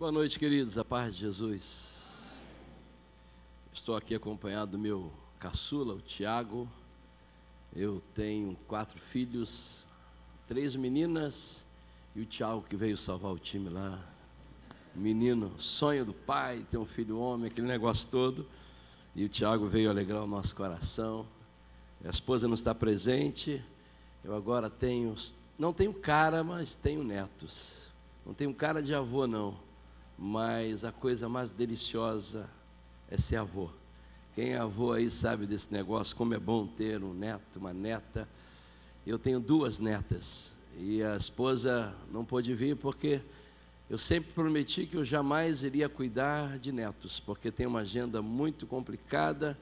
Boa noite, queridos, a paz de Jesus. Estou aqui acompanhado do meu caçula, o Tiago. Eu tenho 4 filhos, 3 meninas e o Tiago que veio salvar o time lá. Menino, sonho do pai, ter um filho homem, aquele negócio todo. E o Tiago veio alegrar o nosso coração. A esposa não está presente. Eu agora não tenho cara, mas tenho netos. Não tenho cara de avô, não. Mas a coisa mais deliciosa é ser avô. Quem é avô aí sabe desse negócio, como é bom ter um neto, uma neta. Eu tenho 2 netas e a esposa não pôde vir porque eu sempre prometi que eu jamais iria cuidar de netos, porque tem uma agenda muito complicada.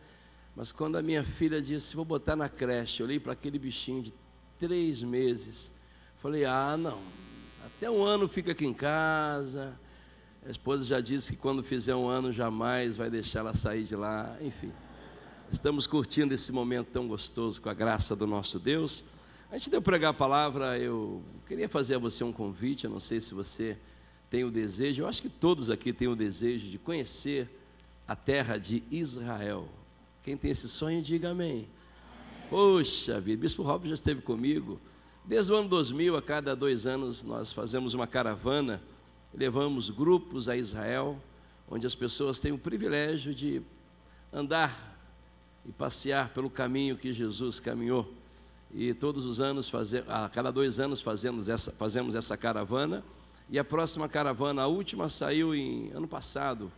Mas quando a minha filha disse, vou botar na creche, eu olhei para aquele bichinho de 3 meses, falei, não, até 1 ano fica aqui em casa. A esposa já disse que quando fizer 1 ano jamais vai deixar ela sair de lá. Enfim, estamos curtindo esse momento tão gostoso com a graça do nosso Deus. Antes de eu pregar a palavra, eu queria fazer a você um convite. Eu não sei se você tem o desejo, eu acho que todos aqui têm o desejo de conhecer a terra de Israel. Quem tem esse sonho, diga amém. Poxa vida, Bispo Robson já esteve comigo. Desde o ano 2000, a cada 2 anos, nós fazemos uma caravana. Levamos grupos a Israel, onde as pessoas têm o privilégio de andar e passear pelo caminho que Jesus caminhou. E todos os anos, a cada 2 anos fazemos essa caravana. E a próxima caravana, a última, saiu ano passado,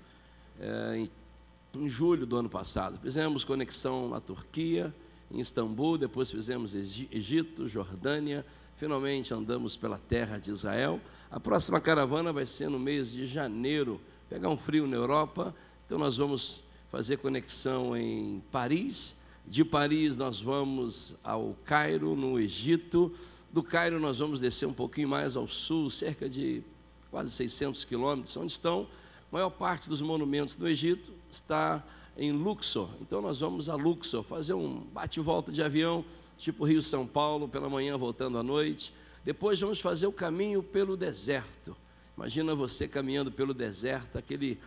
em julho do ano passado. Fizemos conexão na Turquia, em Istambul, depois fizemos Egito, Jordânia, finalmente andamos pela terra de Israel. A próxima caravana vai ser no mês de janeiro, pegar um frio na Europa, então nós vamos fazer conexão em Paris. De Paris nós vamos ao Cairo, no Egito. Do Cairo nós vamos descer um pouquinho mais ao sul, cerca de quase 600 quilômetros, onde estão a maior parte dos monumentos do Egito, está em Luxor. Então nós vamos a Luxor, fazer um bate-volta de avião, tipo Rio-São Paulo, pela manhã voltando à noite. Depois vamos fazer o caminho pelo deserto. Imagina você caminhando pelo deserto, aquele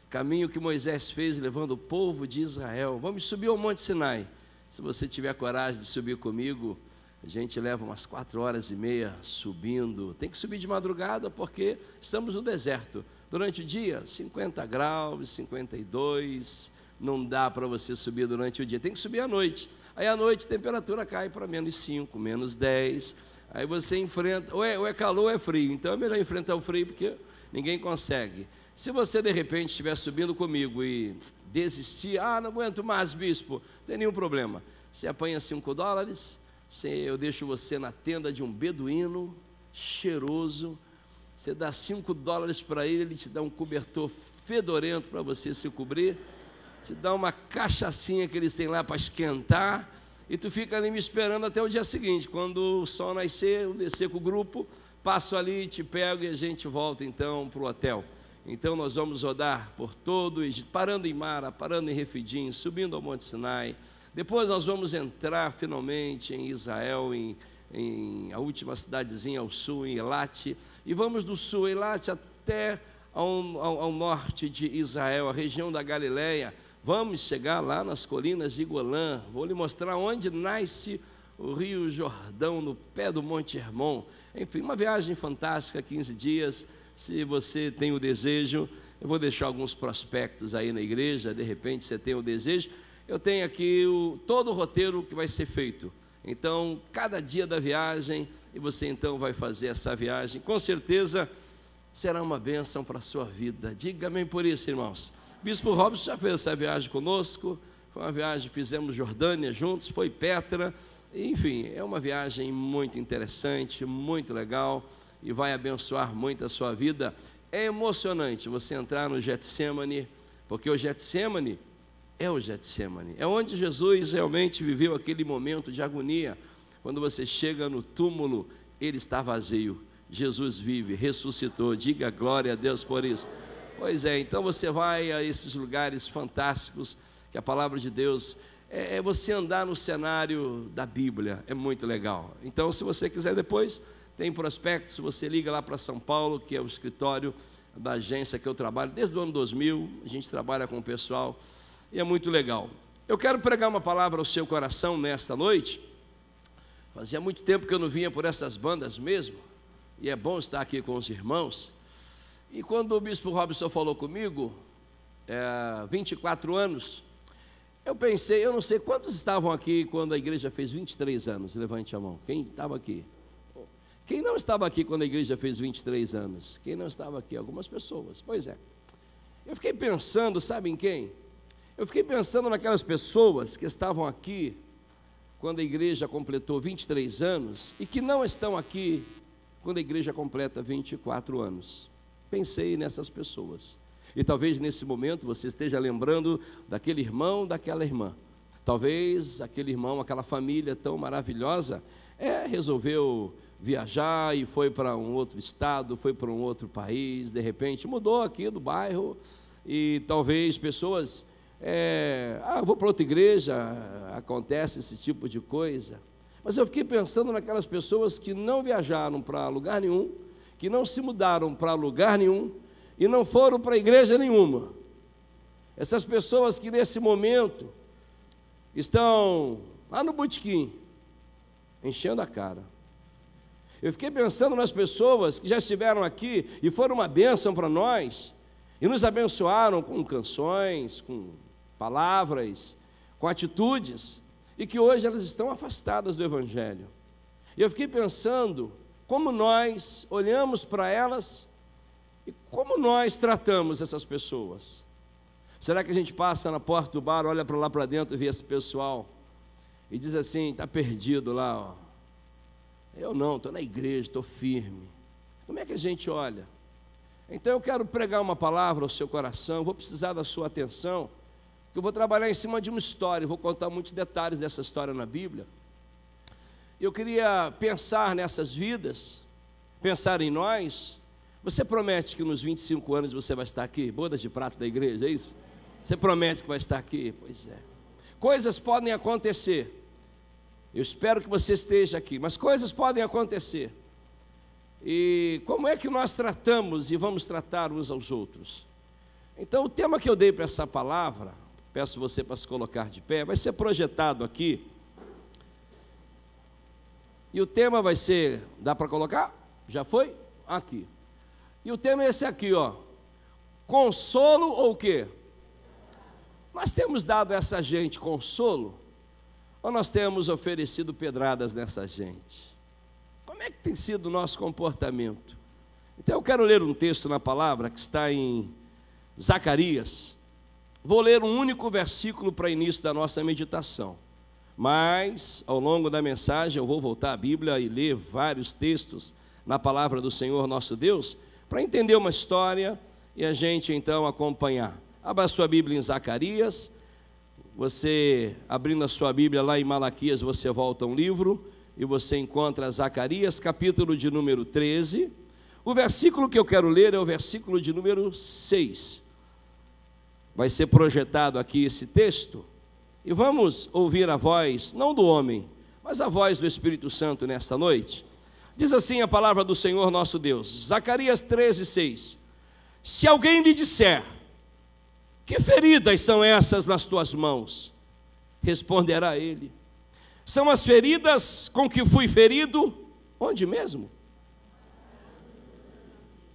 caminho que Moisés fez levando o povo de Israel. Vamos subir ao Monte Sinai. Se você tiver coragem de subir comigo, a gente leva umas 4h30 subindo. Tem que subir de madrugada porque estamos no deserto. Durante o dia, 50 graus, 52, não dá para você subir durante o dia. Tem que subir à noite. Aí à noite a temperatura cai para -5, -10. Aí você enfrenta, ou é calor ou é frio. Então é melhor enfrentar o frio porque ninguém consegue. Se você de repente estiver subindo comigo e desistir, não aguento mais, bispo, não tem nenhum problema. Você apanha $5, eu deixo você na tenda de um beduíno, cheiroso, você dá $5 para ele te dá um cobertor fedorento para você se cobrir, te dá uma cachaçinha que eles têm lá para esquentar, e tu fica ali me esperando até o dia seguinte, quando o sol nascer, eu descer com o grupo, passo ali, te pego e a gente volta então para o hotel. Então nós vamos rodar por todo o Egito, parando em Mara, parando em Refidim, subindo ao Monte Sinai. Depois nós vamos entrar finalmente em Israel, em a última cidadezinha ao sul, em Eilat. E vamos do sul, Eilat, até ao norte de Israel, a região da Galileia. Vamos chegar lá nas colinas de Golã. Vou lhe mostrar onde nasce o Rio Jordão, no pé do Monte Hermon. Enfim, uma viagem fantástica, 15 dias. Se você tem o desejo, eu vou deixar alguns prospectos aí na igreja, de repente você tem o desejo. Eu tenho aqui todo o roteiro que vai ser feito. Então, cada dia da viagem, e você então vai fazer essa viagem, com certeza será uma bênção para a sua vida. Diga amém por isso, irmãos. Bispo Robson já fez essa viagem conosco, foi uma viagem, fizemos Jordânia juntos, foi Petra, enfim, é uma viagem muito interessante, muito legal, e vai abençoar muito a sua vida. É emocionante você entrar no Getsemane, porque o Getsemane é onde Jesus realmente viveu aquele momento de agonia. Quando você chega no túmulo, ele está vazio. Jesus vive, ressuscitou. Diga glória a Deus por isso. Pois é, então você vai a esses lugares fantásticos que a palavra de Deus é você andar no cenário da Bíblia, é muito legal. Então, se você quiser depois, tem prospectos, você liga lá para São Paulo, que é o escritório da agência que eu trabalho, desde o ano 2000, a gente trabalha com o pessoal e é muito legal. Eu quero pregar uma palavra ao seu coração nesta noite. Fazia muito tempo que eu não vinha por essas bandas mesmo, e é bom estar aqui com os irmãos. E quando o bispo Robson falou comigo, 24 anos, eu pensei, eu não sei quantos estavam aqui quando a igreja fez 23 anos, levante a mão, quem estava aqui? Quem não estava aqui quando a igreja fez 23 anos? Quem não estava aqui? Algumas pessoas. Pois é. Eu fiquei pensando, sabe em quem? Eu fiquei pensando naquelas pessoas que estavam aqui quando a igreja completou 23 anos e que não estão aqui quando a igreja completa 24 anos. Pensei nessas pessoas. E talvez nesse momento você esteja lembrando daquele irmão, daquela irmã. Talvez aquele irmão, aquela família tão maravilhosa, resolveu viajar e foi para um outro estado, foi para um outro país, de repente mudou aqui do bairro, e talvez pessoas, vou para outra igreja, acontece esse tipo de coisa. Mas eu fiquei pensando naquelas pessoas que não viajaram para lugar nenhum, que não se mudaram para lugar nenhum, e não foram para igreja nenhuma. Essas pessoas que nesse momento estão lá no botequim, enchendo a cara. Eu fiquei pensando nas pessoas que já estiveram aqui e foram uma bênção para nós, e nos abençoaram com canções, com palavras, com atitudes, e que hoje elas estão afastadas do Evangelho. E eu fiquei pensando como nós olhamos para elas e como nós tratamos essas pessoas. Será que a gente passa na porta do bar, olha para lá para dentro e vê esse pessoal e diz assim, está perdido lá, ó. Eu não, estou na igreja, estou firme. Como é que a gente olha? Então eu quero pregar uma palavra ao seu coração, vou precisar da sua atenção, porque eu vou trabalhar em cima de uma história, vou contar muitos detalhes dessa história na Bíblia. Eu queria pensar nessas vidas, pensar em nós. Você promete que nos 25 anos você vai estar aqui, bodas de prata da igreja, é isso? Você promete que vai estar aqui? Pois é. Coisas podem acontecer. Eu espero que você esteja aqui, mas coisas podem acontecer. E como é que nós tratamos e vamos tratar uns aos outros? Então, o tema que eu dei para essa palavra, peço você para se colocar de pé, vai ser projetado aqui. E o tema vai ser, dá para colocar? Já foi? Aqui. E o tema é esse aqui, ó. Consolo ou o quê? Nós temos dado a essa gente consolo? Ou nós temos oferecido pedradas nessa gente? Como é que tem sido o nosso comportamento? Então eu quero ler um texto na palavra que está em Zacarias. Vou ler um único versículo para início da nossa meditação. Mas ao longo da mensagem eu vou voltar à Bíblia e ler vários textos na palavra do Senhor nosso Deus, para entender uma história e a gente então acompanhar. Abra a sua Bíblia em Zacarias. Você, abrindo a sua Bíblia lá em Malaquias, você volta um livro e você encontra Zacarias, capítulo de número 13. O versículo que eu quero ler é o versículo de número 6. Vai ser projetado aqui esse texto e vamos ouvir a voz, não do homem, mas a voz do Espírito Santo nesta noite. Diz assim a palavra do Senhor nosso Deus, Zacarias 13, 6. Se alguém lhe disser, que feridas são essas nas tuas mãos? Responderá ele, são as feridas com que fui ferido, onde mesmo?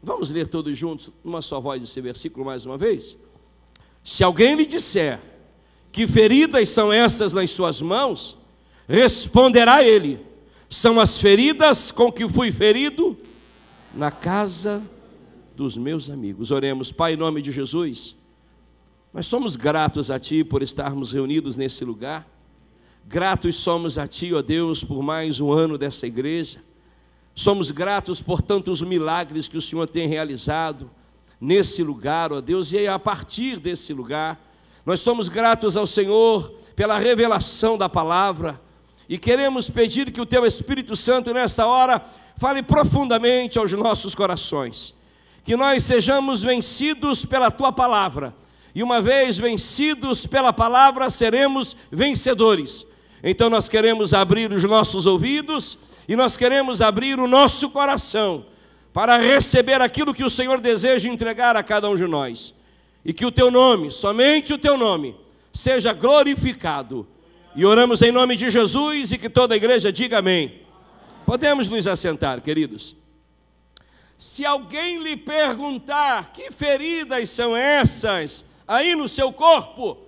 Vamos ler todos juntos, numa só voz, esse versículo mais uma vez? Se alguém lhe disser, que feridas são essas nas suas mãos? Responderá ele, são as feridas com que fui ferido na casa dos meus amigos. Oremos. Pai, em nome de Jesus, nós somos gratos a Ti por estarmos reunidos nesse lugar. Gratos somos a Ti, ó Deus, por mais um ano dessa igreja. Somos gratos por tantos milagres que o Senhor tem realizado nesse lugar, ó Deus, e a partir desse lugar, nós somos gratos ao Senhor pela revelação da palavra e queremos pedir que o Teu Espírito Santo nessa hora fale profundamente aos nossos corações, que nós sejamos vencidos pela Tua palavra. E uma vez vencidos pela palavra, seremos vencedores. Então nós queremos abrir os nossos ouvidos e nós queremos abrir o nosso coração para receber aquilo que o Senhor deseja entregar a cada um de nós. E que o teu nome, somente o teu nome, seja glorificado. E oramos em nome de Jesus e que toda a igreja diga amém. Podemos nos assentar, queridos. Se alguém lhe perguntar que feridas são essas aí no seu corpo,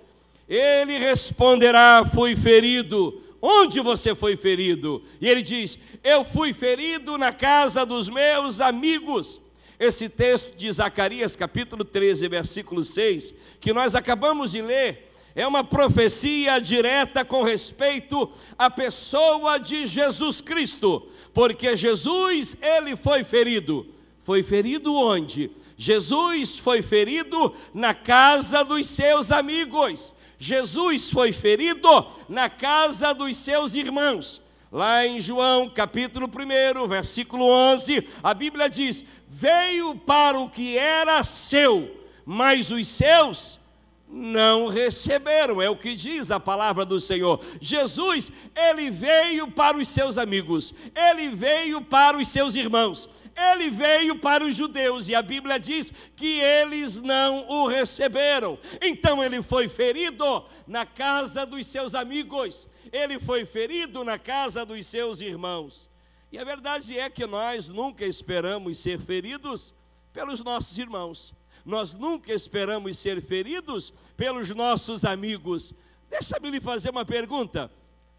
ele responderá: fui ferido. Onde você foi ferido? E ele diz: eu fui ferido na casa dos meus amigos. Esse texto de Zacarias capítulo 13, versículo 6, que nós acabamos de ler, é uma profecia direta com respeito à pessoa de Jesus Cristo, porque Jesus, ele foi ferido. Foi ferido onde? Jesus foi ferido na casa dos seus amigos. Jesus foi ferido na casa dos seus irmãos. Lá em João capítulo 1, versículo 11, a Bíblia diz: veio para o que era seu, mas os seus não receberam. É o que diz a palavra do Senhor. Jesus, ele veio para os seus amigos, ele veio para os seus irmãos, ele veio para os judeus, e a Bíblia diz que eles não o receberam. Então ele foi ferido na casa dos seus amigos, ele foi ferido na casa dos seus irmãos. E a verdade é que nós nunca esperamos ser feridos pelos nossos irmãos. Nós nunca esperamos ser feridos pelos nossos amigos. Deixa-me lhe fazer uma pergunta.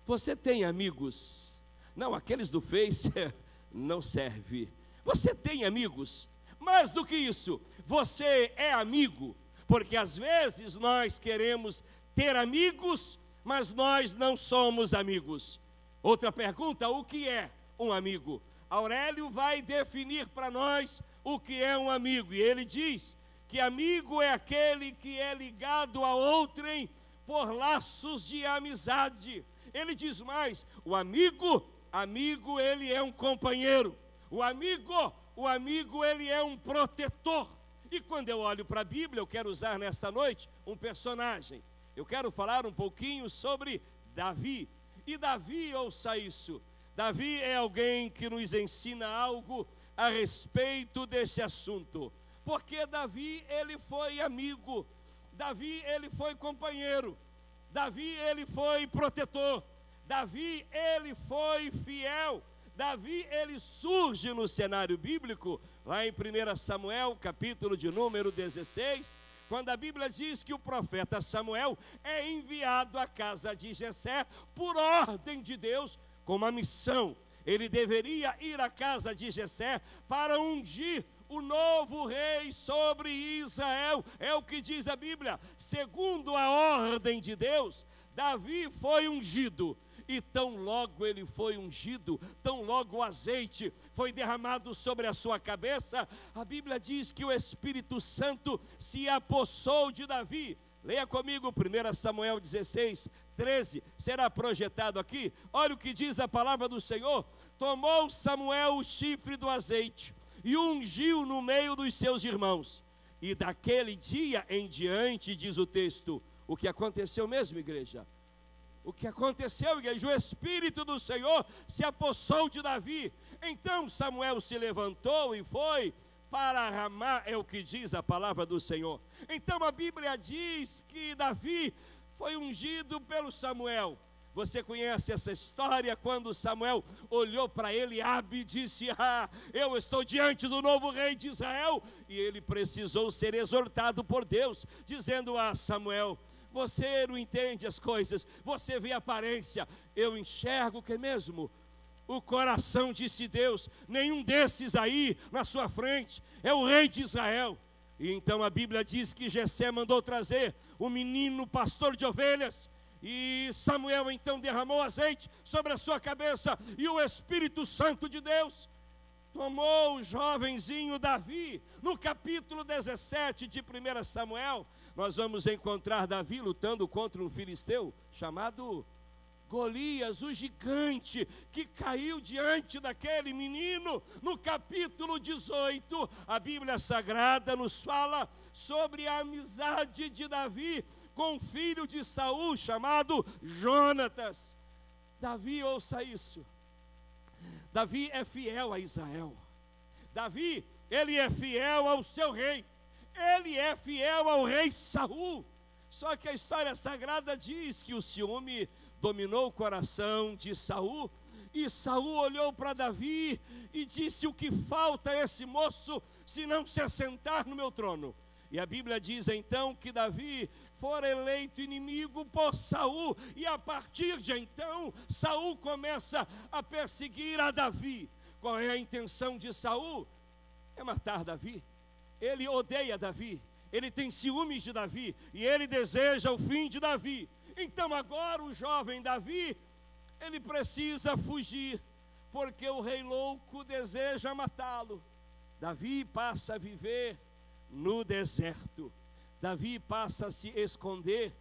Você tem amigos? Não, aqueles do Face não serve. Você tem amigos? Mais do que isso, você é amigo? Porque às vezes nós queremos ter amigos, mas nós não somos amigos. Outra pergunta: o que é um amigo? Aurélio vai definir para nós o que é um amigo, e ele diz que amigo é aquele que é ligado a outrem por laços de amizade. Ele diz mais: o amigo ele é um companheiro. O amigo ele é um protetor. E quando eu olho para a Bíblia, eu quero usar nessa noite um personagem. Eu quero falar um pouquinho sobre Davi. E Davi, ouça isso, Davi é alguém que nos ensina algo a respeito desse assunto. Porque Davi, ele foi amigo, Davi, ele foi companheiro, Davi, ele foi protetor, Davi, ele foi fiel. Davi, ele surge no cenário bíblico, lá em 1 Samuel, capítulo de número 16, quando a Bíblia diz que o profeta Samuel é enviado à casa de Jessé por ordem de Deus, com uma missão. Ele deveria ir à casa de Jessé para ungir o novo rei sobre Israel. É o que diz a Bíblia. Segundo a ordem de Deus, Davi foi ungido. E tão logo ele foi ungido, tão logo o azeite foi derramado sobre a sua cabeça, a Bíblia diz que o Espírito Santo se apossou de Davi. Leia comigo 1 Samuel 16, 13, será projetado aqui. Olha o que diz a palavra do Senhor. Tomou Samuel o chifre do azeite e ungiu no meio dos seus irmãos. E daquele dia em diante, diz o texto, o que aconteceu mesmo, igreja? O que aconteceu, igreja? O Espírito do Senhor se apossou de Davi. Então Samuel se levantou e foi para Ramá, é o que diz a palavra do Senhor. Então a Bíblia diz que Davi foi ungido pelo Samuel. Você conhece essa história? Quando Samuel olhou para Eliabe e disse: eu estou diante do novo rei de Israel. E ele precisou ser exortado por Deus, dizendo a Samuel: você não entende as coisas, você vê a aparência, eu enxergo o que mesmo? O coração, disse Deus. Nenhum desses aí na sua frente é o rei de Israel. E então a Bíblia diz que Jessé mandou trazer o menino pastor de ovelhas, e Samuel então derramou azeite sobre a sua cabeça, e o Espírito Santo de Deus tomou o jovenzinho Davi. No capítulo 17 de 1 Samuel, nós vamos encontrar Davi lutando contra um filisteu chamado Golias, o gigante que caiu diante daquele menino. No capítulo 18, a Bíblia Sagrada nos fala sobre a amizade de Davi com o filho de Saul chamado Jonatas. Davi, ouça isso, Davi é fiel a Israel. Davi, ele é fiel ao seu rei, ele é fiel ao rei Saul. Só que a história sagrada diz que o ciúme dominou o coração de Saul, e Saul olhou para Davi e disse: o que falta a esse moço se não se assentar no meu trono? E a Bíblia diz então que Davi fora eleito inimigo por Saul, e a partir de então Saul começa a perseguir a Davi. Qual é a intenção de Saul? É matar Davi. Ele odeia Davi, ele tem ciúmes de Davi, e ele deseja o fim de Davi. Então agora o jovem Davi, ele precisa fugir, porque o rei louco deseja matá-lo. Davi passa a viver no deserto. Davi passa a se esconder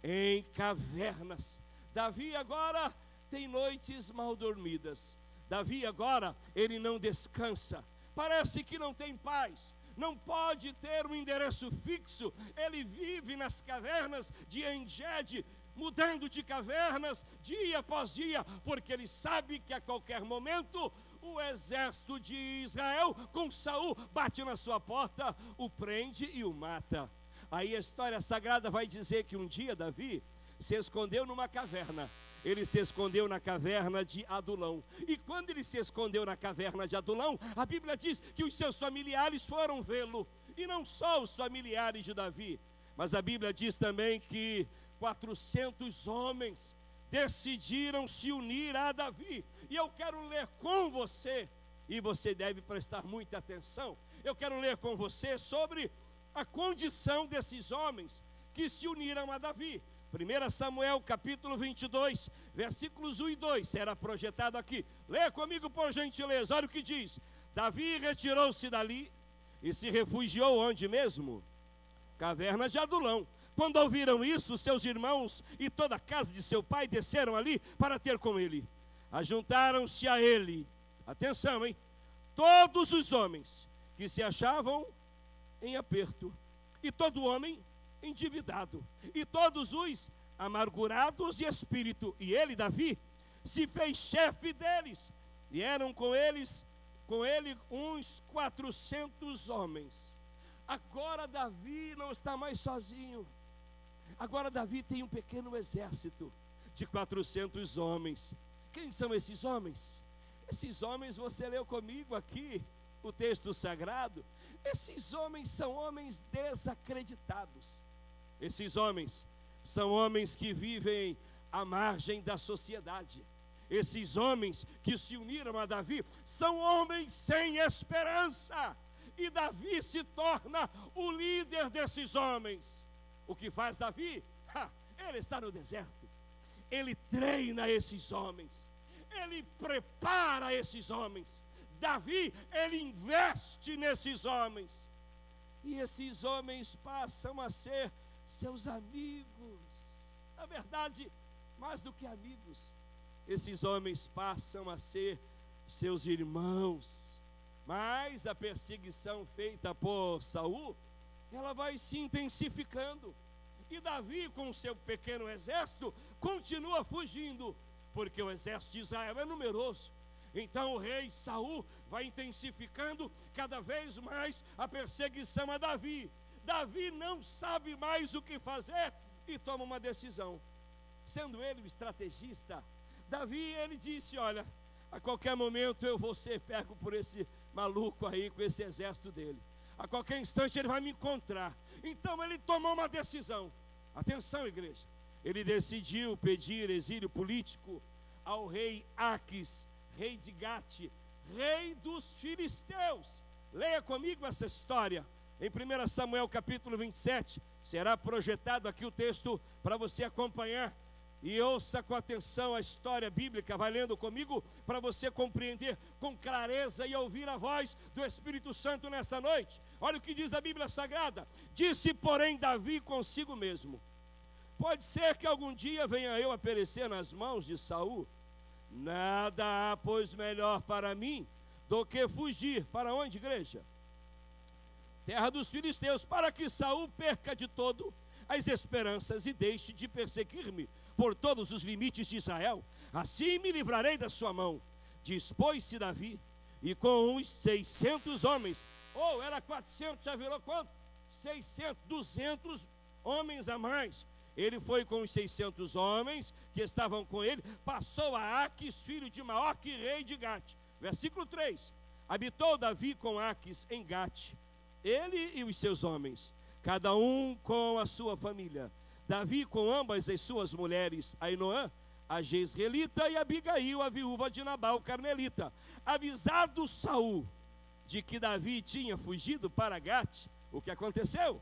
em cavernas. Davi agora tem noites mal dormidas. Davi agora, ele não descansa. Parece que não tem paz. Não pode ter um endereço fixo. Ele vive nas cavernas de En-Gedi, mudando de cavernas dia após dia, porque ele sabe que a qualquer momento o exército de Israel com Saul bate na sua porta, o prende e o mata. Aí a história sagrada vai dizer que um dia Davi se escondeu numa caverna. Ele se escondeu na caverna de Adulão. E quando ele se escondeu na caverna de Adulão, a Bíblia diz que os seus familiares foram vê-lo. E não só os familiares de Davi, mas a Bíblia diz também que 400 homens decidiram se unir a Davi. E eu quero ler com você, e você deve prestar muita atenção. Eu quero ler com você sobre a condição desses homens que se uniram a Davi. 1 Samuel capítulo 22, versículos 1 e 2, será projetado aqui. Leia comigo por gentileza, olha o que diz. Davi retirou-se dali e se refugiou onde mesmo? Caverna de Adulão. Quando ouviram isso, seus irmãos e toda a casa de seu pai desceram ali para ter com ele. Ajuntaram-se a ele, atenção, hein? Todos os homens que se achavam em aperto, e todo homem endividado, e todos os amargurados de espírito. E ele, Davi, se fez chefe deles, e eram com ele uns 400 homens. Agora Davi não está mais sozinho. Agora Davi tem um pequeno exército de 400 homens. Quem são esses homens? Esses homens, você leu comigo aqui o texto sagrado. Esses homens são homens desacreditados. Esses homens são homens que vivem à margem da sociedade. Esses homens que se uniram a Davi são homens sem esperança. E Davi se torna o líder desses homens. O que faz Davi? Ele está no deserto. Ele treina esses homens. Ele prepara esses homens. Davi, ele investe nesses homens. E esses homens passam a ser seus amigos. Na verdade, mais do que amigos, esses homens passam a ser seus irmãos. Mas a perseguição feita por Saul, ela vai se intensificando. E Davi, com o seu pequeno exército, continua fugindo, porque o exército de Israel é numeroso. Então o rei Saul vai intensificando cada vez mais a perseguição a Davi. Davi não sabe mais o que fazer e toma uma decisão. Sendo ele o estrategista, Davi, ele disse: olha, a qualquer momento eu vou ser pego por esse maluco aí, com esse exército dele. A qualquer instante ele vai me encontrar. Então ele tomou uma decisão. Atenção, igreja. Ele decidiu pedir exílio político ao rei Aques, rei de Gate, rei dos filisteus. Leia comigo essa história. Em 1 Samuel capítulo 27, será projetado aqui o texto para você acompanhar. E ouça com atenção a história bíblica, vai lendo comigo, para você compreender com clareza e ouvir a voz do Espírito Santo nessa noite. Olha o que diz a Bíblia Sagrada. Disse, porém, Davi consigo mesmo: pode ser que algum dia venha eu a perecer nas mãos de Saul. Nada há, pois, melhor para mim do que fugir. Para onde, igreja? Terra dos filisteus, para que Saul perca de todo as esperanças e deixe de perseguir-me por todos os limites de Israel. Assim me livrarei da sua mão. Dispôs-se Davi, e com uns 600 homens, ou era 400, já virou quanto? 600, 200 homens a mais. Ele foi com os 600 homens que estavam com ele, passou a Aques, filho de Maoque, rei de Gate. Versículo 3, habitou Davi com Aques em Gate, ele e os seus homens, cada um com a sua família. Davi com ambas as suas mulheres, Ainoã, a Jezreelita, e Abigail, a viúva de Nabal, carmelita. Avisado Saul de que Davi tinha fugido para Gate, o que aconteceu?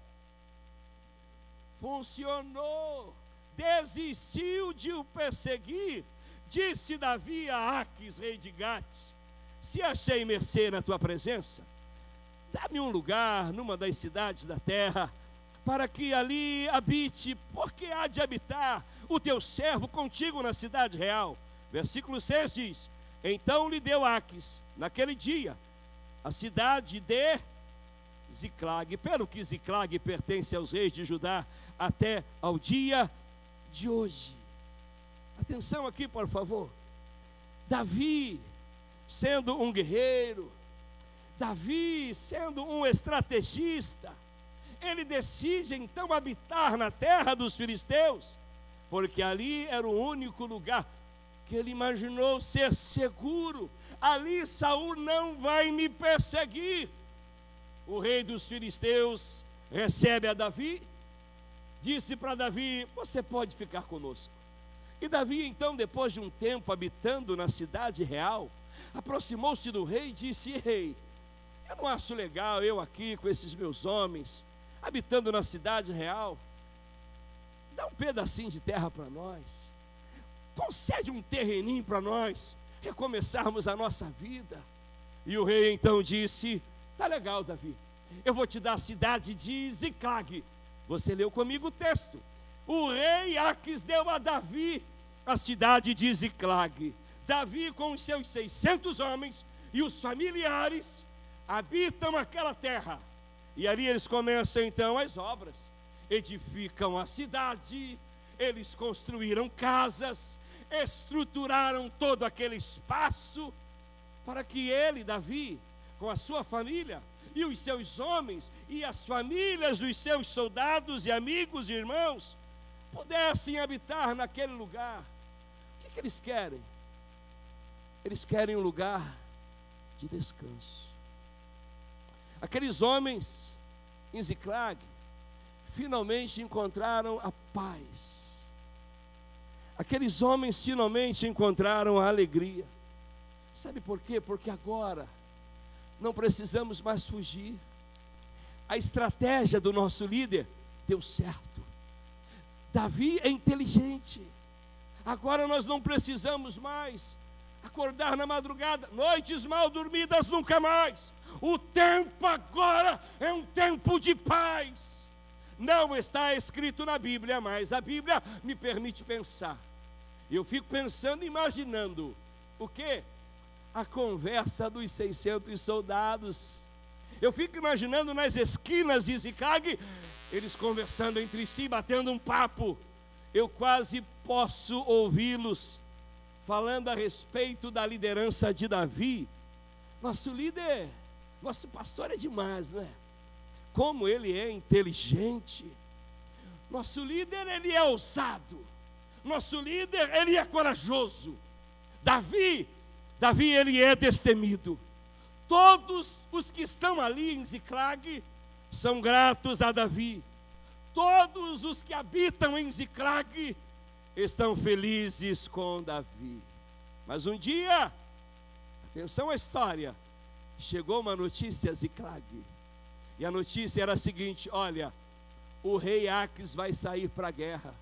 Funcionou. Desistiu de o perseguir. Disse Davi a Aques, rei de Gate: se achei mercê na tua presença, dá-me um lugar numa das cidades da terra, para que ali habite, porque há de habitar o teu servo contigo na cidade real. Versículo 6 diz: então lhe deu Aques, naquele dia, a cidade de Ziclag, pelo que Ziclag pertence aos reis de Judá até ao dia de hoje. Atenção aqui, por favor. Davi, sendo um guerreiro, Davi, sendo um estrategista, ele decide então habitar na terra dos filisteus, porque ali era o único lugar que ele imaginou ser seguro. Ali Saul não vai me perseguir. O rei dos filisteus recebe a Davi, disse para Davi: você pode ficar conosco. E Davi então, depois de um tempo habitando na cidade real, aproximou-se do rei e disse: rei, eu não acho legal eu aqui com esses meus homens, habitando na cidade real. Dá um pedacinho de terra para nós, concede um terreninho para nós recomeçarmos a nossa vida. E o rei então disse: tá legal, Davi, eu vou te dar a cidade de Ziclag. Você leu comigo o texto. O rei Aques deu a Davi a cidade de Ziclag. Davi com os seus 600 homens e os familiares habitam aquela terra. E ali eles começam então as obras, edificam a cidade, eles construíram casas, estruturaram todo aquele espaço para que ele, Davi, com a sua família e os seus homens e as famílias dos seus soldados e amigos e irmãos pudessem habitar naquele lugar. O que eles querem? Eles querem um lugar de descanso. Aqueles homens em Ziclag finalmente encontraram a paz. Aqueles homens finalmente encontraram a alegria. Sabe por quê? Porque agora não precisamos mais fugir. A estratégia do nosso líder deu certo. Davi é inteligente. Agora nós não precisamos mais acordar na madrugada, noites mal dormidas nunca mais. O tempo agora é um tempo de paz. Não está escrito na Bíblia, mas a Bíblia me permite pensar. Eu fico pensando, imaginando o quê? A conversa dos 600 soldados. Eu fico imaginando nas esquinas de Ziclag, eles conversando entre si, batendo um papo. Eu quase posso ouvi-los falando a respeito da liderança de Davi. Nosso líder, nosso pastor é demais, né? Como ele é inteligente. Nosso líder, ele é ousado. Nosso líder, ele é corajoso. Davi, ele é destemido. Todos os que estão ali em Ziclag são gratos a Davi. Todos os que habitam em Ziclag estão felizes com Davi. Mas um dia, atenção à história, chegou uma notícia a Ziclag. E a notícia era a seguinte: olha, o rei Aques vai sair para a guerra.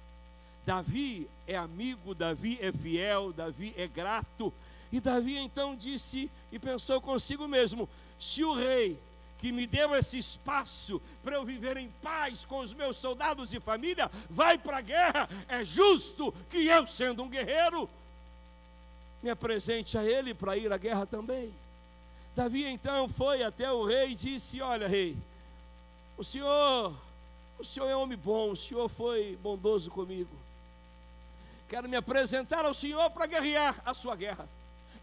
Davi é amigo, Davi é fiel, Davi é grato. E Davi então disse e pensou consigo mesmo: se o rei que me deu esse espaço para eu viver em paz com os meus soldados e família vai para a guerra, é justo que eu, sendo um guerreiro, me apresente a ele para ir à guerra também. Davi então foi até o rei e disse: olha, rei, o senhor é homem bom, o senhor foi bondoso comigo. Quero me apresentar ao senhor para guerrear a sua guerra.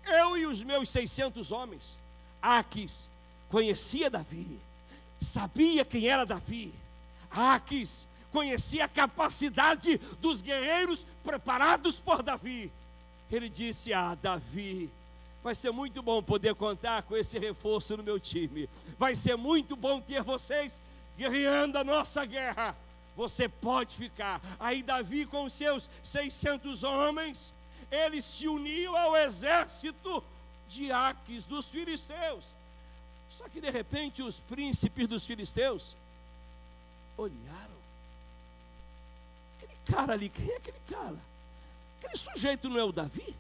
Eu e os meus 600 homens, Aquis conhecia Davi, sabia quem era Davi. Aquis conhecia a capacidade dos guerreiros preparados por Davi. Ele disse: Davi, vai ser muito bom poder contar com esse reforço no meu time. Vai ser muito bom ter vocês guerreando a nossa guerra. Você pode ficar. Aí Davi, com os seus 600 homens, ele se uniu ao exército de Aquis, dos filisteus. Só que de repente os príncipes dos filisteus olharam. Aquele cara ali, quem é aquele cara? Aquele sujeito não é o Davi?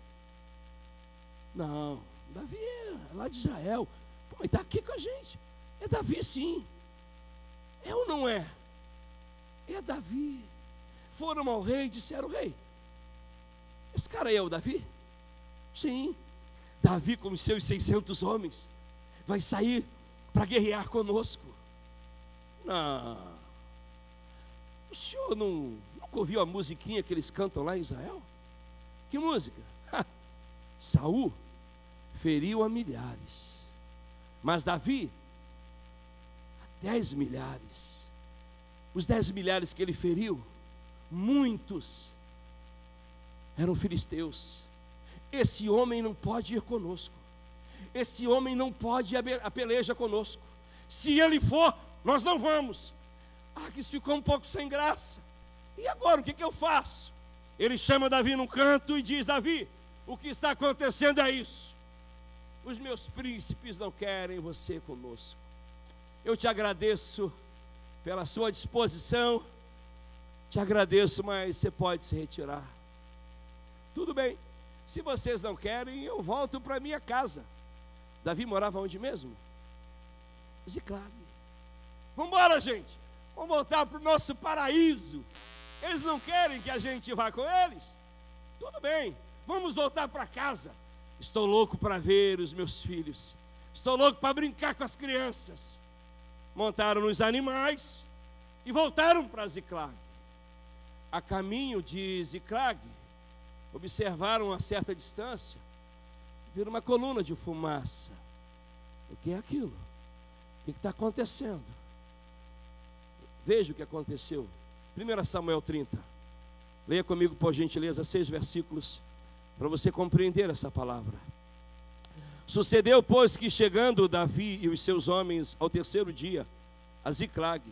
Não, Davi é lá de Israel. Pô, mas está aqui com a gente. É Davi sim. É ou não é? É Davi. Foram ao rei e disseram: rei, esse cara aí é o Davi? Sim. Davi, com os seus 600 homens, vai sair para guerrear conosco. Não. O senhor nunca ouviu a musiquinha que eles cantam lá em Israel? Que música? Saul feriu a milhares, mas Davi a 10 milhares. Os 10 milhares que ele feriu, muitos eram filisteus. Esse homem não pode ir conosco. Esse homem não pode ir a peleja conosco. Se ele for, nós não vamos. Aquis ficou um pouco sem graça. E agora, o que eu faço? Ele chama Davi num canto e diz: Davi, o que está acontecendo é isso. Os meus príncipes não querem você conosco. Eu te agradeço pela sua disposição. Te agradeço, mas você pode se retirar. Tudo bem. Se vocês não querem, eu volto para minha casa. Davi morava onde mesmo? Ziclag. Vamos embora, gente. Vamos voltar para o nosso paraíso. Eles não querem que a gente vá com eles? Tudo bem, vamos voltar para casa. Estou louco para ver os meus filhos. Estou louco para brincar com as crianças. Montaram nos animais e voltaram para Ziclag. A caminho de Ziclag, observaram a certa distância, viram uma coluna de fumaça. O que é aquilo? O que está acontecendo? Veja o que aconteceu. 1 Samuel 30. Leia comigo, por gentileza, 6 versículos, para você compreender essa palavra. Sucedeu, pois, que chegando Davi e os seus homens ao terceiro dia, a Ziclag,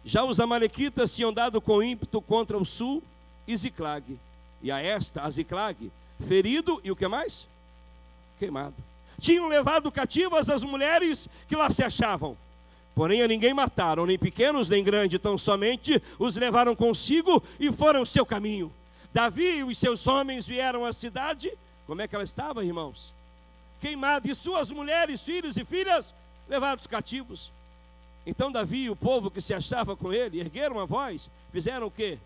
já os amalequitas tinham dado com ímpeto contra o sul e Ziclag. E a Ziclag, ferido e o que mais? Queimado. Tinham levado cativas as mulheres que lá se achavam. Porém a ninguém mataram, nem pequenos nem grandes, tão somente os levaram consigo e foram o seu caminho. Davi e os seus homens vieram à cidade. Como é que ela estava, irmãos? Queimada, e suas mulheres, filhos e filhas levados cativos. Então Davi e o povo que se achava com ele ergueram a voz, fizeram o quê?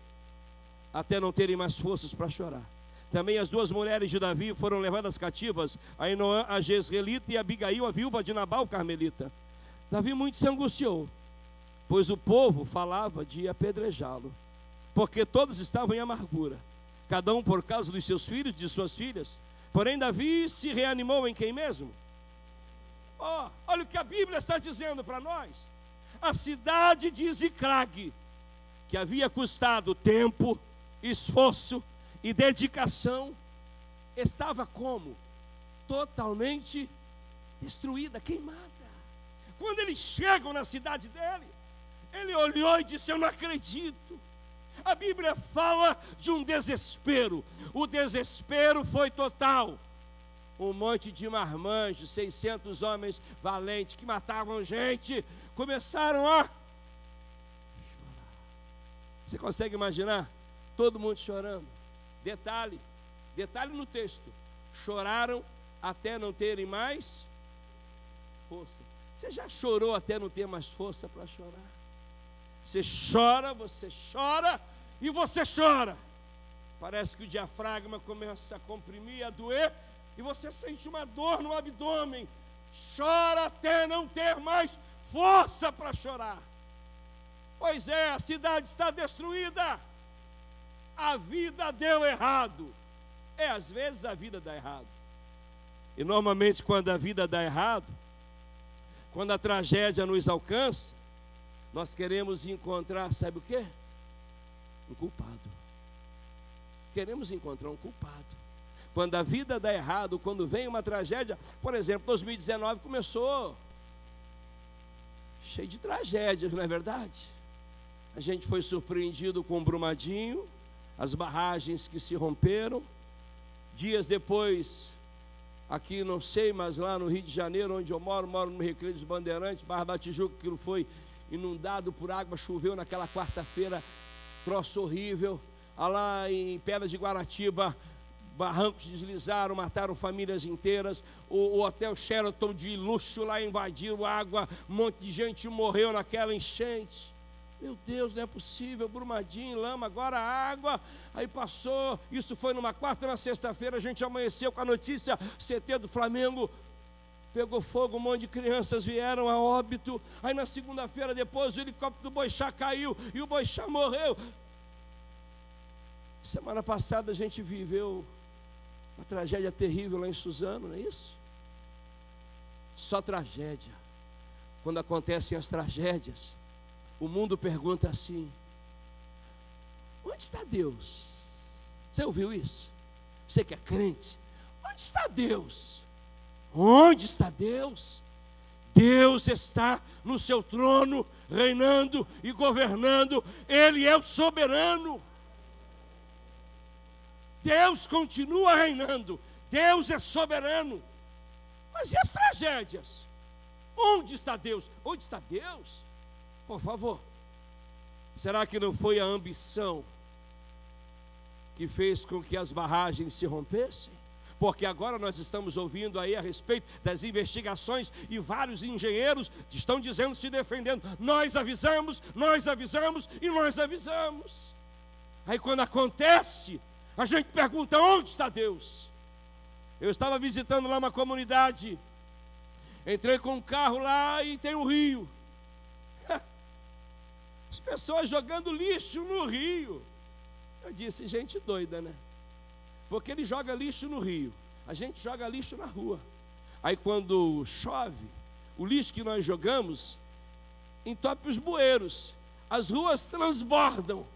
Até não terem mais forças para chorar. Também as 2 mulheres de Davi foram levadas cativas, Ainoã, a Jezreelita, e Abigail, a viúva de Nabal, carmelita. Davi muito se angustiou, pois o povo falava de apedrejá-lo, porque todos estavam em amargura, cada um por causa dos seus filhos e de suas filhas. Porém Davi se reanimou em quem mesmo? Olha o que a Bíblia está dizendo para nós. A cidade de Ziclag, que havia custado tempo, esforço e dedicação, estava como? Totalmente destruída, queimada. Quando eles chegam na cidade dele, ele olhou e disse: eu não acredito. A Bíblia fala de um desespero. O desespero foi total. Um monte de marmanjos, 600 homens valentes que matavam gente, começaram a chorar. Você consegue imaginar? Todo mundo chorando. Detalhe no texto: choraram até não terem mais força. Você já chorou até não ter mais força para chorar? Você chora e você chora. Parece que o diafragma começa a comprimir, a doer, e você sente uma dor no abdômen. Chora até não ter mais força para chorar. Pois é, a cidade está destruída. A vida deu errado. Às vezes a vida dá errado. E normalmente quando a vida dá errado, Quando a tragédia nos alcança, nós queremos encontrar, sabe o quê? Um culpado. Queremos encontrar um culpado. Quando a vida dá errado, quando vem uma tragédia, por exemplo, 2019 começou cheio de tragédias, não é verdade? A gente foi surpreendido com Brumadinho, as barragens que se romperam. Dias depois, aqui não sei, mas lá no Rio de Janeiro, onde eu moro no Recreio dos Bandeirantes, Barra da Tijuca, aquilo foi inundado por água, choveu naquela quarta-feira, troço horrível. Lá em Pedras de Guaratiba, barrancos deslizaram, mataram famílias inteiras. O Hotel Sheraton de luxo lá invadiu água, um monte de gente morreu naquela enchente. Meu Deus, não é possível, Brumadinho, lama, agora água. Aí passou, isso foi numa quarta, na sexta-feira a gente amanheceu com a notícia, CT do Flamengo pegou fogo, um monte de crianças vieram a óbito. Aí na segunda-feira depois o helicóptero do Boixá caiu e o Boixá morreu. Semana passada a gente viveu uma tragédia terrível lá em Suzano, não é isso? Só tragédia. Quando acontecem as tragédias, o mundo pergunta assim: onde está Deus? Você ouviu isso? Você que é crente, onde está Deus? Onde está Deus? Deus está no seu trono, reinando e governando. Ele é o soberano. Deus continua reinando. Deus é soberano. Mas e as tragédias? Onde está Deus? Onde está Deus? Por favor, será que não foi a ambição que fez com que as barragens se rompessem? Porque agora nós estamos ouvindo aí a respeito das investigações e vários engenheiros estão dizendo, se defendendo: nós avisamos e nós avisamos. Aí quando acontece, a gente pergunta: onde está Deus? Eu estava visitando lá uma comunidade, entrei com um carro lá e tem um rio. As pessoas jogando lixo no rio. Eu disse: gente doida, né? Porque ele joga lixo no rio, a gente joga lixo na rua. Aí quando chove, o lixo que nós jogamos entope os bueiros, as ruas transbordam,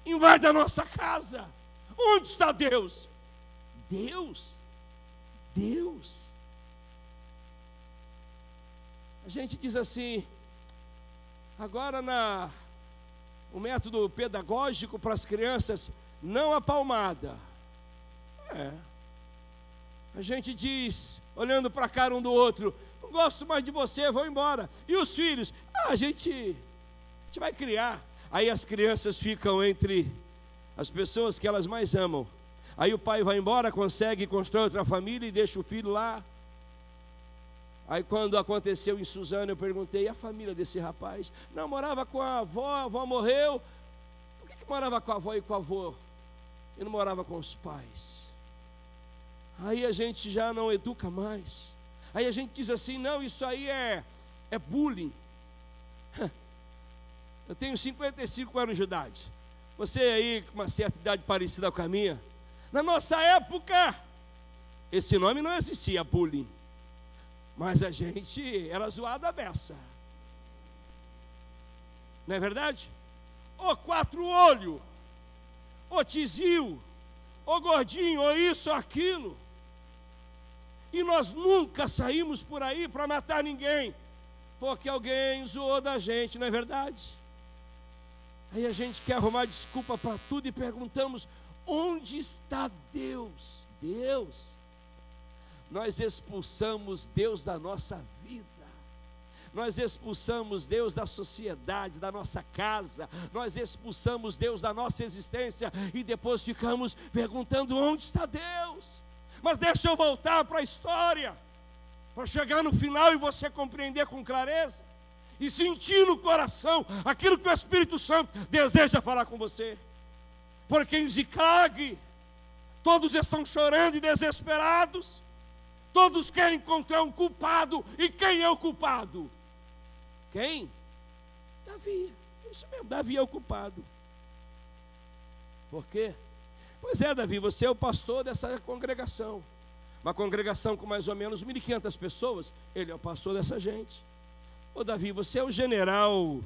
invade a nossa casa. Onde está Deus? Deus. A gente diz assim, agora o método pedagógico para as crianças, não a palmada. A gente diz, olhando para a cara um do outro: não gosto mais de você, vou embora. E os filhos? A gente vai criar. Aí as crianças ficam entre as pessoas que elas mais amam. Aí o pai vai embora, consegue construir outra família e deixa o filho lá. Aí quando aconteceu em Suzano, eu perguntei: e a família desse rapaz? Não, morava com a avó morreu. Por que morava com a avó e com o avô? E não morava com os pais? Aí a gente já não educa mais. Aí a gente diz assim: não, isso aí é bullying. Eu tenho 55 anos de idade. Você aí com uma certa idade parecida com a minha. Na nossa época, esse nome não existia, bullying. Mas a gente era zoado à beça. Não é verdade? Ô quatro olho, ô tizio, ô gordinho, ô isso, ô aquilo. E nós nunca saímos por aí para matar ninguém, porque alguém zoou da gente, não é verdade? Aí a gente quer arrumar desculpa para tudo e perguntamos: onde está Deus? Deus. Nós expulsamos Deus da nossa vida. Nós expulsamos Deus da sociedade, da nossa casa. Nós expulsamos Deus da nossa existência e depois ficamos perguntando: onde está Deus? Mas deixa eu voltar para a história, para chegar no final e você compreender com clareza e sentir no coração aquilo que o Espírito Santo deseja falar com você. Porque em Ziclag, todos estão chorando e desesperados. Todos querem encontrar um culpado. E quem é o culpado? Quem? Davi. Isso mesmo, Davi é o culpado. Por quê? Pois é, Davi, você é o pastor dessa congregação. Uma congregação com mais ou menos 1.500 pessoas. Ele é o pastor dessa gente. Ô Davi, você é o general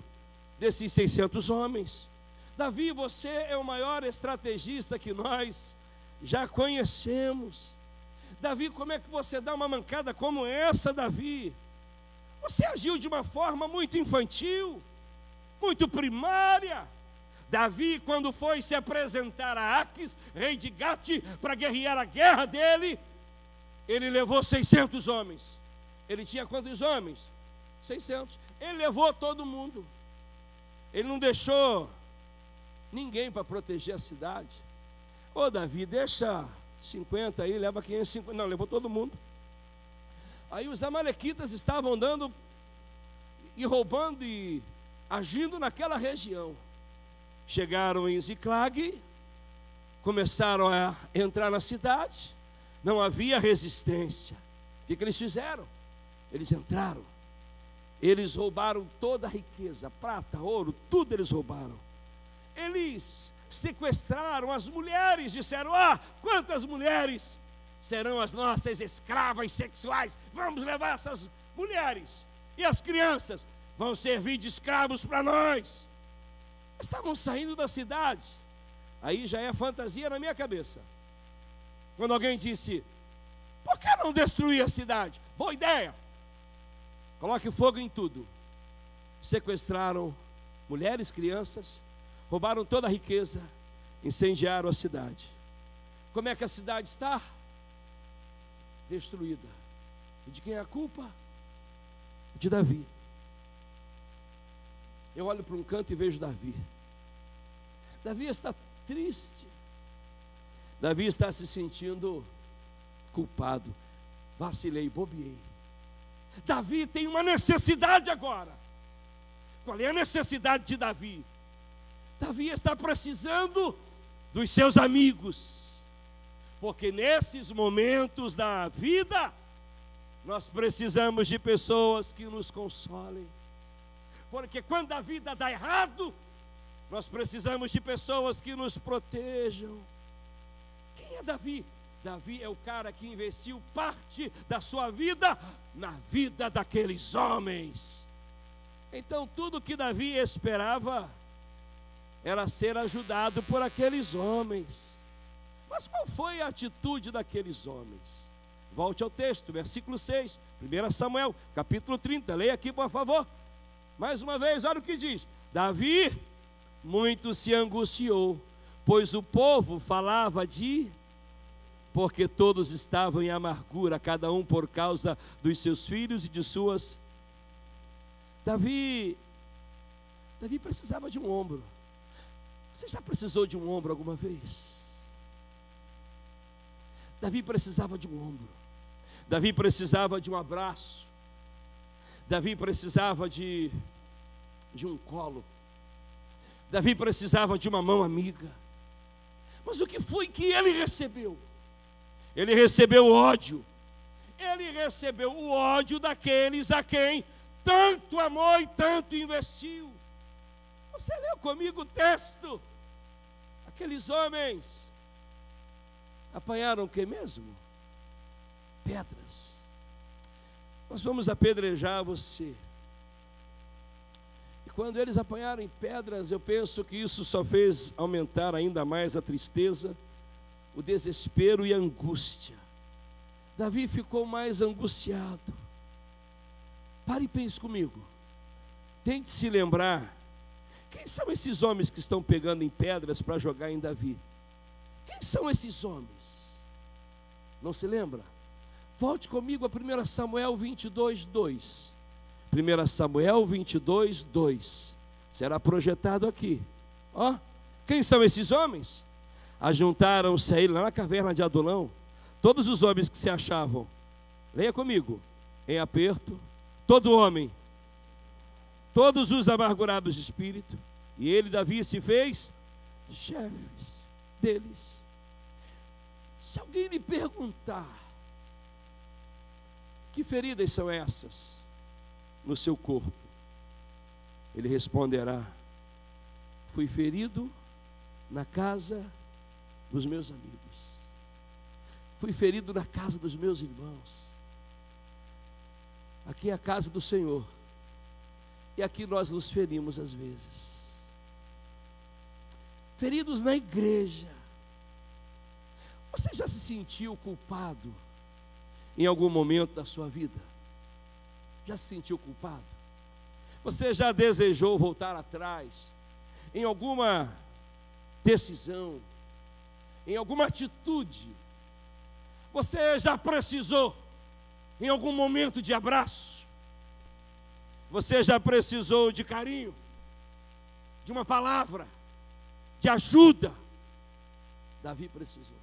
desses 600 homens. Davi, você é o maior estrategista que nós já conhecemos. Davi, como é que você dá uma mancada como essa, Davi? Você agiu de uma forma muito infantil, muito primária. Davi, quando foi se apresentar a Aques, rei de Gate, para guerrear a guerra dele, ele levou 600 homens. Ele tinha quantos homens? 600. Ele levou todo mundo. Ele não deixou ninguém para proteger a cidade. Ô Davi, deixa 50 aí, leva 550. Não, levou todo mundo. Aí os amalequitas estavam andando e roubando e agindo naquela região. Chegaram em Ziclag, começaram a entrar na cidade, não havia resistência. O que eles fizeram? Eles entraram, eles roubaram toda a riqueza, prata, ouro, tudo eles roubaram. Eles sequestraram as mulheres, disseram: quantas mulheres serão as nossas escravas sexuais? Vamos levar essas mulheres, e as crianças vão servir de escravos para nós. Estavam saindo da cidade. Aí já é fantasia na minha cabeça. Quando alguém disse: por que não destruir a cidade? Boa ideia. Coloque fogo em tudo. Sequestraram mulheres, crianças, roubaram toda a riqueza, incendiaram a cidade. Como é que a cidade está? Destruída. E de quem é a culpa? De Davi. Eu olho para um canto e vejo Davi. Davi está triste. Davi está se sentindo culpado. Vacilei, bobeei. Davi tem uma necessidade agora. Qual é a necessidade de Davi? Davi está precisando dos seus amigos. Porque nesses momentos da vida, nós precisamos de pessoas que nos consolem. Porque quando a vida dá errado, nós precisamos de pessoas que nos protejam. Quem é Davi? Davi é o cara que investiu parte da sua vida na vida daqueles homens. Então tudo que Davi esperava era ser ajudado por aqueles homens. Mas qual foi a atitude daqueles homens? Volte ao texto, versículo 6, 1 Samuel, capítulo 30, leia aqui por favor. Mais uma vez, olha o que diz: Davi muito se angustiou, pois o povo falava porque todos estavam em amargura, cada um por causa dos seus filhos e de suas. Davi precisava de um ombro. Você já precisou de um ombro alguma vez? Davi precisava de um ombro. Davi precisava de um abraço. Davi precisava de um colo. Davi precisava de uma mão amiga. Mas o que foi que ele recebeu? Ele recebeu ódio. Ele recebeu o ódio daqueles a quem tanto amou e tanto investiu. Você leu comigo o texto? Aqueles homens apanharam o que mesmo? Pedras. Nós vamos apedrejar você. E quando eles apanharam em pedras, eu penso que isso só fez aumentar ainda mais a tristeza, o desespero e a angústia. Davi ficou mais angustiado. Pare e pense comigo. Tente se lembrar. Quem são esses homens que estão pegando em pedras para jogar em Davi? Quem são esses homens? Não se lembra? Volte comigo a 1 Samuel 22, 2. 1 Samuel 22, 2. Será projetado aqui. Ó, quem são esses homens? Ajuntaram-se a ele lá na caverna de Adulão todos os homens que se achavam, leia comigo, em aperto, todo homem, todos os amargurados de espírito, e ele, Davi, se fez chefes deles. Se alguém lhe perguntar: que feridas são essas no seu corpo? Ele responderá: fui ferido na casa dos meus amigos, fui ferido na casa dos meus irmãos. Aqui é a casa do Senhor, E aqui nós nos ferimos às vezes. Feridos na igreja. Você já se sentiu culpado em algum momento da sua vida? Já se sentiu culpado? Você já desejou voltar atrás em alguma decisão, em alguma atitude? Você já precisou em algum momento de abraço? Você já precisou de carinho, de uma palavra, de ajuda? Davi precisou.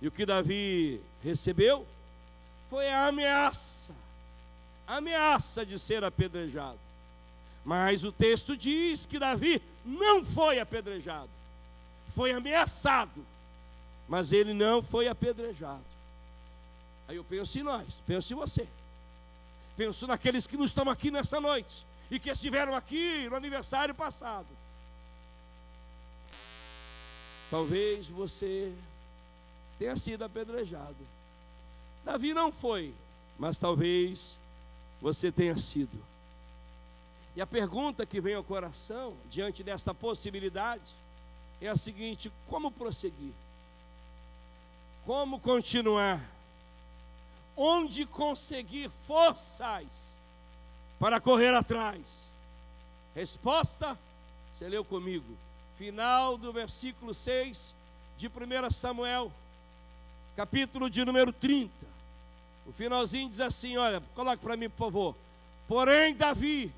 E o que Davi recebeu foi a ameaça de ser apedrejado. Mas o texto diz que Davi não foi apedrejado, foi ameaçado, mas ele não foi apedrejado. Aí eu penso em nós, penso em você, penso naqueles que não estão aqui nessa noite e que estiveram aqui no aniversário passado. Talvez você tenha sido apedrejado. Davi não foi, mas talvez você tenha sido. E a pergunta que vem ao coração, diante dessa possibilidade, é a seguinte: como prosseguir? Como continuar? Onde conseguir forças para correr atrás? Resposta, você leu comigo, final do versículo 6 de 1 Samuel, capítulo de número 30. O finalzinho diz assim, olha, coloque para mim, por favor. Porém, Davi,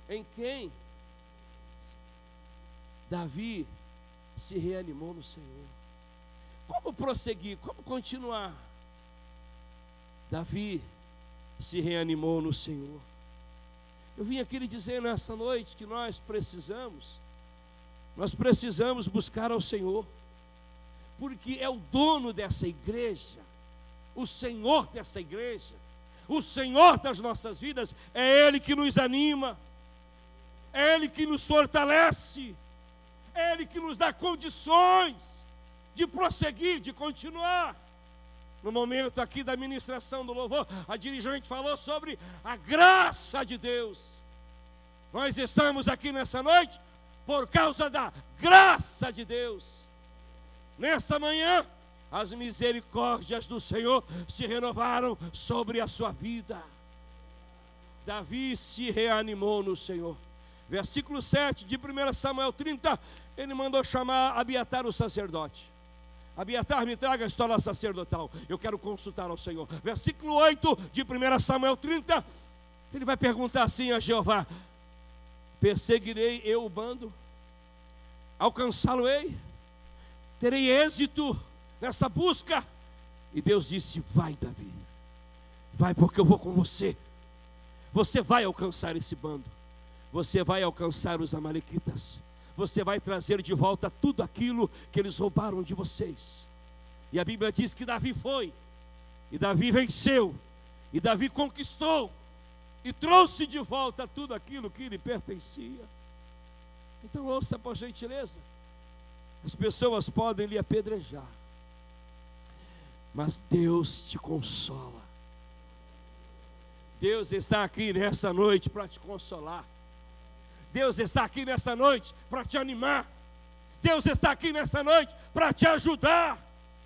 em quem? Davi se reanimou no Senhor. Como prosseguir? Como continuar? Davi se reanimou no Senhor. Eu vim aqui lhe dizer nessa noite que nós precisamos buscar ao Senhor, porque é o dono dessa igreja, o Senhor dessa igreja, o Senhor das nossas vidas, é Ele que nos anima, é Ele que nos fortalece, é Ele que nos dá condições de prosseguir, de continuar. No momento aqui da ministração do louvor, a dirigente falou sobre a graça de Deus. Nós estamos aqui nessa noite por causa da graça de Deus. Nessa manhã, as misericórdias do Senhor se renovaram sobre a sua vida. Davi se reanimou no Senhor. Versículo 7 de 1 Samuel 30, ele mandou chamar Abiatar o sacerdote. Abiatar, me traga a história sacerdotal, eu quero consultar ao Senhor. Versículo 8 de 1 Samuel 30, ele vai perguntar assim a Jeová: perseguirei eu o bando? Alcançá-lo-ei? Terei êxito nessa busca? E Deus disse: vai, Davi, vai, porque eu vou com você. Você vai alcançar esse bando, você vai alcançar os amalequitas, você vai trazer de volta tudo aquilo que eles roubaram de vocês. E a Bíblia diz que Davi foi, e Davi venceu, e Davi conquistou, e trouxe de volta tudo aquilo que lhe pertencia. Então ouça por gentileza, as pessoas podem lhe apedrejar, mas Deus te consola. Deus está aqui nessa noite para te consolar. Deus está aqui nessa noite para te animar. Deus está aqui nessa noite para te ajudar.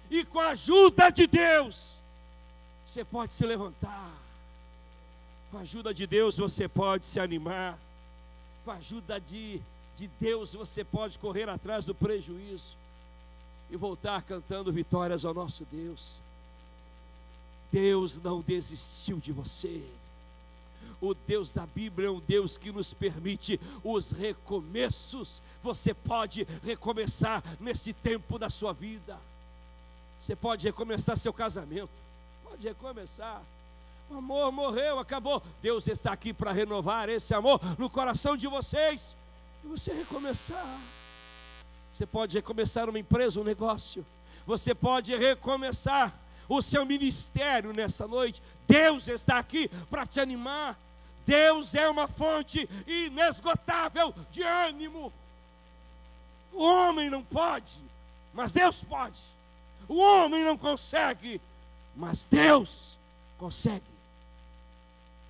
E com a ajuda de Deus, você pode se levantar. Com a ajuda de Deus, você pode se animar. Com a ajuda de Deus, você pode correr atrás do prejuízo e voltar cantando vitórias ao nosso Deus. Deus não desistiu de você. O Deus da Bíblia é um Deus que nos permite os recomeços. Você pode recomeçar nesse tempo da sua vida. Você pode recomeçar seu casamento, pode recomeçar. O amor morreu, acabou. Deus está aqui para renovar esse amor no coração de vocês e você recomeçar. Você pode recomeçar uma empresa, um negócio. Você pode recomeçar o seu ministério nessa noite. Deus está aqui para te animar. Deus é uma fonte inesgotável de ânimo. O homem não pode, mas Deus pode. O homem não consegue, mas Deus consegue.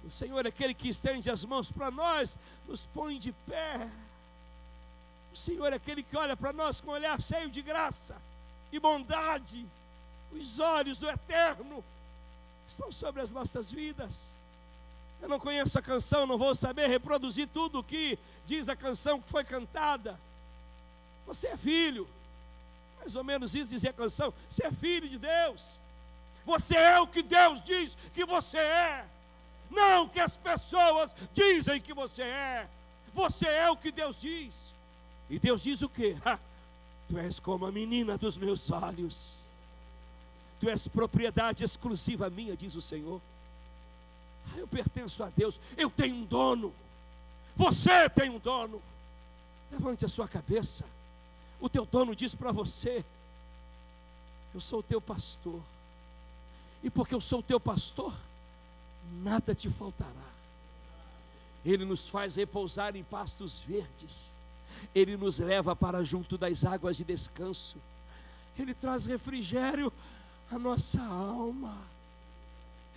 O Senhor é aquele que estende as mãos para nós, nos põe de pé. O Senhor é aquele que olha para nós com um olhar cheio de graça e bondade. Os olhos do Eterno estão sobre as nossas vidas. Eu não conheço a canção, não vou saber reproduzir tudo o que diz a canção que foi cantada. Você é filho, mais ou menos isso dizia a canção. Você é filho de Deus. Você é o que Deus diz que você é, não o que as pessoas dizem que você é. Você é o que Deus diz. E Deus diz o quê? Tu és como a menina dos meus olhos. Tu és propriedade exclusiva minha, diz o Senhor. Eu pertenço a Deus, eu tenho um dono. Você tem um dono. Levante a sua cabeça. O teu dono diz para você: eu sou o teu pastor. E porque eu sou o teu pastor, nada te faltará. Ele nos faz repousar em pastos verdes. Ele nos leva para junto das águas de descanso. Ele traz refrigério à nossa alma.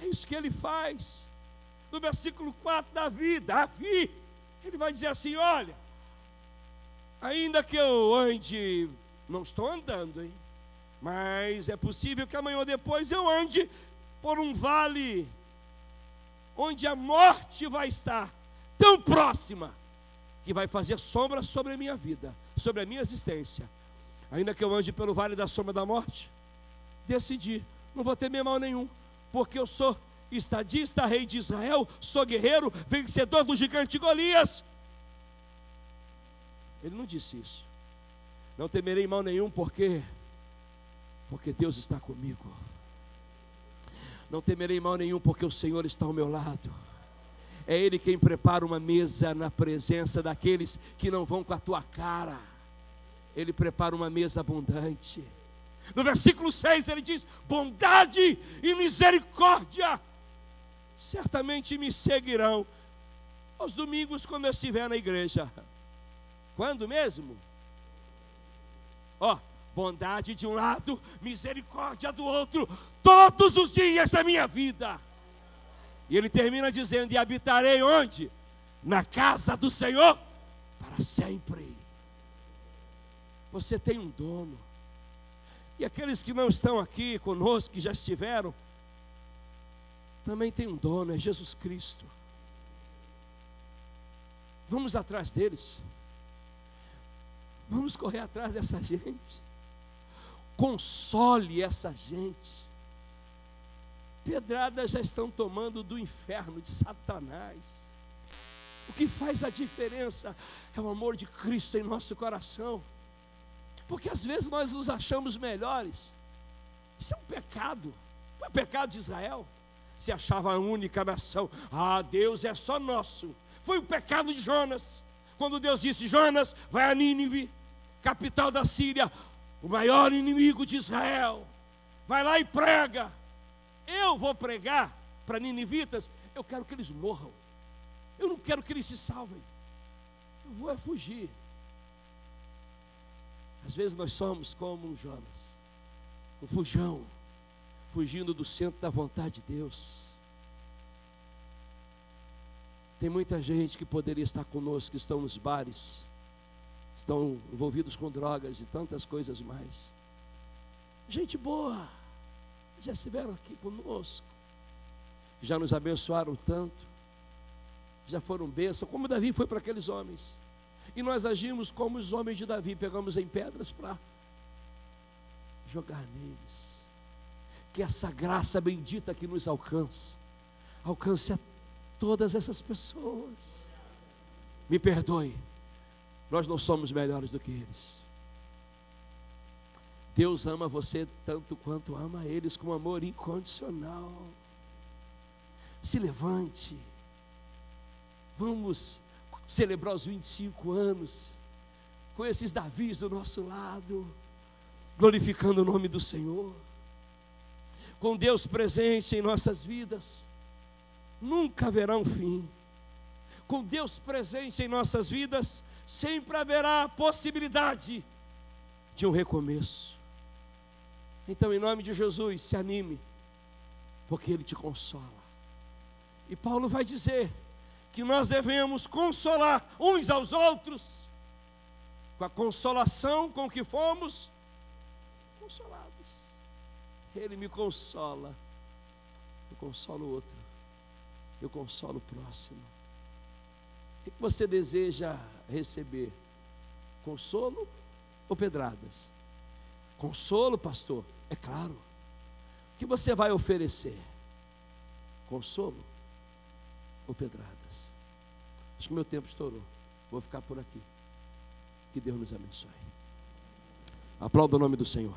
É isso que ele faz. No versículo 4, Davi, ele vai dizer assim: olha, ainda que eu ande, não estou andando, hein? Mas é possível que amanhã ou depois eu ande por um vale onde a morte vai estar tão próxima que vai fazer sombra sobre a minha vida, sobre a minha existência. Ainda que eu ande pelo vale da sombra da morte, decidi, não vou temer mal nenhum, porque eu sou estadista, rei de Israel, sou guerreiro, vencedor do gigante Golias. Ele não disse isso. Não temerei mal nenhum, porque Deus está comigo. Não temerei mal nenhum, porque o Senhor está ao meu lado. É Ele quem prepara uma mesa na presença daqueles que não vão com a tua cara. Ele prepara uma mesa abundante. No versículo 6 ele diz: bondade e misericórdia certamente me seguirão aos domingos quando eu estiver na igreja. Quando mesmo? Bondade de um lado, misericórdia do outro, todos os dias da minha vida. E ele termina dizendo: e habitarei onde? Na casa do Senhor para sempre. Você tem um dono. E aqueles que não estão aqui conosco, que já estiveram, também tem um dono, é Jesus Cristo. Vamos atrás deles. Vamos correr atrás dessa gente. Console essa gente. Pedradas já estão tomando do inferno, de Satanás. O que faz a diferença é o amor de Cristo em nosso coração. Porque às vezes nós nos achamos melhores. Isso é um pecado. Foi o pecado de Israel. Se achava a única nação. Deus é só nosso. Foi o pecado de Jonas. Quando Deus disse: Jonas, vai a Nínive, capital da Síria, o maior inimigo de Israel. Vai lá e prega. Eu vou pregar para ninivitas. Eu quero que eles morram. Eu não quero que eles se salvem. Eu vou fugir. Às vezes nós somos como um Jonas, um fujão, fugindo do centro da vontade de Deus. Tem muita gente que poderia estar conosco, que estão nos bares, estão envolvidos com drogas e tantas coisas mais. Gente boa, já estiveram aqui conosco, já nos abençoaram tanto, já foram bênçãos, como Davi foi para aqueles homens. E nós agimos como os homens de Davi, pegamos em pedras para jogar neles. Que essa graça bendita que nos alcance a todas essas pessoas. Me perdoe, nós não somos melhores do que eles. Deus ama você tanto quanto ama eles, com amor incondicional. Se levante, vamos celebrar os 25 anos com esses Davis do nosso lado, glorificando o nome do Senhor, com Deus presente em nossas vidas. Nunca haverá um fim. Com Deus presente em nossas vidas, sempre haverá a possibilidade de um recomeço. Então, em nome de Jesus, se anime, porque Ele te consola. E Paulo vai dizer que nós devemos consolar uns aos outros com a consolação com que fomos consolados. Ele me consola, eu consolo o outro, eu consolo o próximo. O que você deseja receber? Consolo ou pedradas? Consolo, pastor? É claro. O que você vai oferecer? Consolo ou pedradas? Acho que meu tempo estourou. Vou ficar por aqui. Que Deus nos abençoe. Aplauda o nome do Senhor.